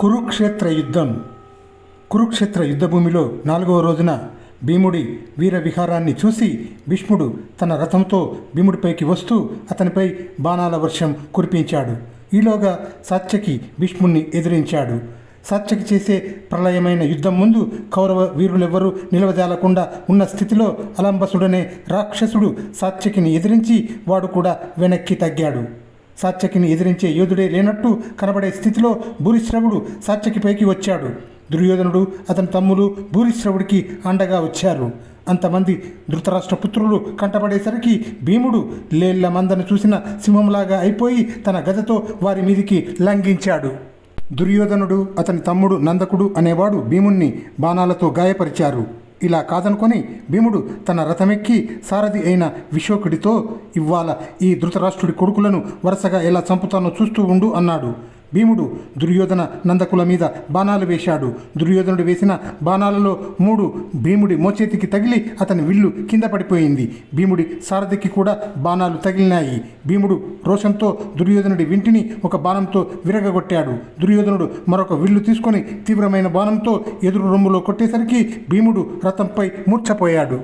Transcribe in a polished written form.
కురుక్షేత్ర యుద్ధం. కురుక్షేత్ర యుద్ధభూమిలో 4వ రోజున భీముడి వీర విహారాన్ని చూసి భీష్ముడు తన రథంతో భీముడిపైకి వస్తూ అతనిపై బాణాల వర్షం కురిపించాడు. ఈలోగా సాత్యకి భీష్ముడిని ఎదిరించాడు. సాత్యకి చేసే ప్రళయమైన యుద్ధం ముందు కౌరవ వీరులెవ్వరూ నిలవజాలకుండా ఉన్న స్థితిలో అలంబసుడనే రాక్షసుడు సాత్యకిని ఎదిరించి వాడు కూడా వెనక్కి తగ్గాడు. సాత్యకిని ఎదిరించే యోధుడే లేనట్టు కనబడే స్థితిలో భూరిశ్రవుడు సాత్యకిపైకి వచ్చాడు. దుర్యోధనుడు అతని తమ్ములు భూరిశ్రవుడికి అండగా వచ్చారు. అంతమంది ధృతరాష్ట్ర పుత్రులు కంటపడేసరికి భీముడు లేళ్ల మందను చూసిన సింహంలాగా అయిపోయి తన గదతో వారి మీదికి లంఘించాడు. దుర్యోధనుడు అతని తమ్ముడు నందకుడు అనేవాడు భీముణ్ణి బాణాలతో గాయపరిచారు. ఇలా కాదనుకొని భీముడు తన రథమెక్కి సారథి అయిన విశోకుడితో, ఇవ్వాల ఈ ధృతరాష్ట్రుడి కొడుకులను వరుసగా ఎలా చంపుతానో చూస్తూ ఉండు అన్నాడు. భీముడు దుర్యోధన నందకుల మీద బాణాలు వేశాడు. దుర్యోధనుడు వేసిన బాణాలలో 3 భీముడి మోచేతికి తగిలి అతని విల్లు కింద పడిపోయింది. భీముడి సారథికి కూడా బాణాలు తగిలినాయి. భీముడు రోషంతో దుర్యోధనుడి వింటిని ఒక బాణంతో విరగగొట్టాడు. దుర్యోధనుడు మరొక విల్లు తీసుకొని తీవ్రమైన బాణంతో ఎదురు రొమ్ములో కొట్టేసరికి భీముడు రథంపై మూర్ఛపోయాడు.